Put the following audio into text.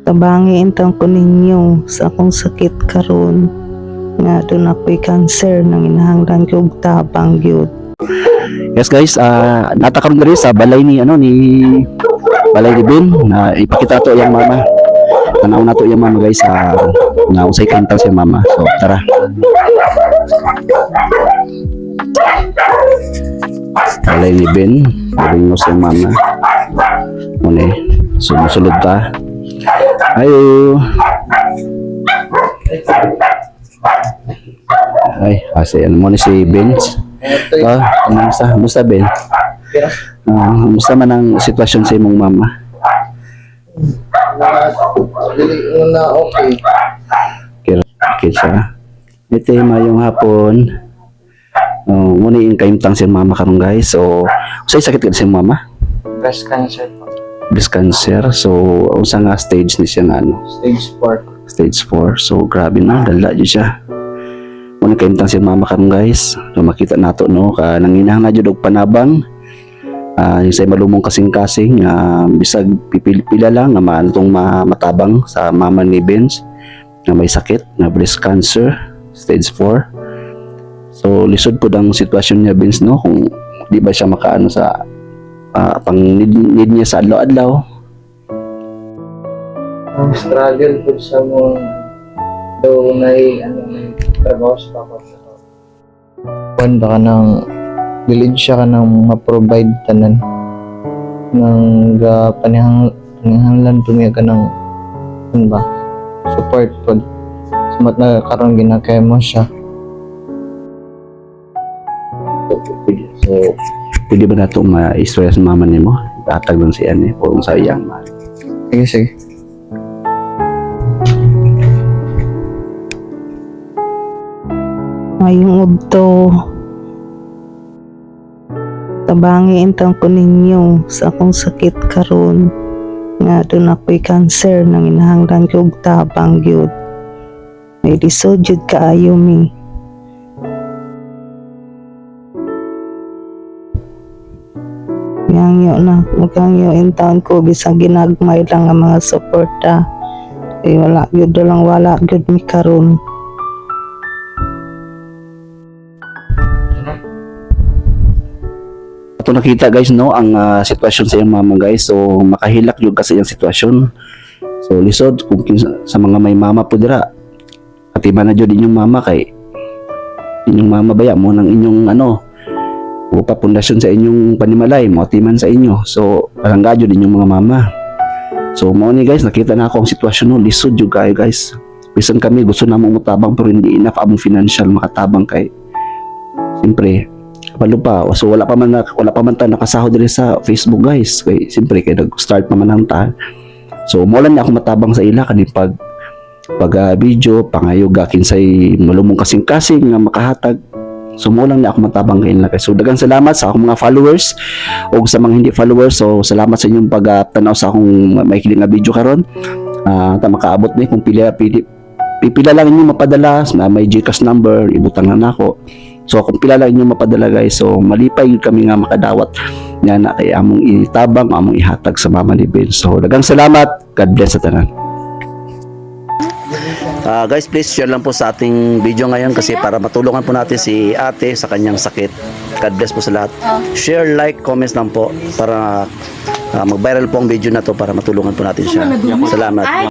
Tabangi intang ko ninyo sa akong sakit karon nga doon ako'y cancer nang inahanglan ko og tabang gyud. Yes guys, natakaroon na rin sa balay ni balay ni Ben na ipakita to yung mama. Tanaw na to yung mama guys, na usay kantang si mama. So tara. Balay ni Ben, galing mo si mama. Muna sumusulod ta. Ayo. Ay, kasi ano mo ni si Benz. Musta Ben? Musta man ang sitwasyon sa imong mama? Okay. Okay siya. Ito yung hapon. Muna yung kaimtang si mama karon guys. So, usay sakit ka si mama? Breast cancer po. Breast cancer. So, usa nga stage ni siya nga Stage 4. Stage 4. So, grabe na. Dala dyan siya. Muna kaimtang si mama karon guys. So, makita nato nanginahang na dyan og panabang. Yung sa malumong kasing-kasing. Bisag pipila lang nga maanong matabang sa mama ni Benz na may sakit na breast cancer. Stage 4. So, lisod po ang sitwasyon niya Benz kung di ba siya makaano sa pang need niya sa adlaw-adlaw. Ang struggle po sa mga do may trabaho sa papa. Wanda ka ng bilid siya ka ng ma-provide tanan ng panihanglan tumiya ka ng support po. Sumat na karong ginakaya mo siya. So, pwede ba na ito ma-istorya sa mama ni mo? Tatag lang siya kung sa iyang Sige, sige. Ngayong udto tabangi intang ko ninyo sa akong sakit karon nga doon ako'y cancer nang inahanglan ko og tabang gyud. May lisod jud kaayo mi. Magangyo intaon ko bisag ginagmay lang ang mga suporta. Wala gyud mi karon. Ito nakita guys ang sitwasyon sa iyang mama guys. So makahilak yung kasi yung sitwasyon. So lisod kung sa mga may mama po dira. Atiba na jud inyong mama kay inyong mama baya mo ng inyong upa pundasyon sa inyong panimalay mo atiman sa inyo. So palangga jud inyong mga mama. So mo ni guys nakita na ako ang sitwasyon lisod jud kayo guys. Bisan kami gusto na mo mutabang pero hindi enough among financial makatabang kay siyempre so wala pa man ta nakasahod diri sa Facebook guys kay siyempre kay nag-start pa man ang ta. So mo lang na ako matabang sa ila kani pag video pangayog kinsay malumong kasing-kasing nga makahatag. So mo lang na ako matabang kay ila. So daghang salamat sa akong mga followers o sa mga hindi followers. So salamat sa inyong pagtanaw sa akong maikling nga video karon. Ta makaabot ni kung pipila lang inyo mapadala na may GCash number ibutang na nako. So kung pila lang inyo mapadala guys, so malipay kami nga makadawat nga na kay among itabang, among ihatag sa mama ni Ben. So daghang salamat. God bless sa tanan. Guys, please share lang po sa ating video ngayon kasi para matulungan po natin si ate sa kanyang sakit. God bless po sa lahat. Share, like, comments lang po para mag-viral po ang video na to para matulungan po natin siya. Salamat.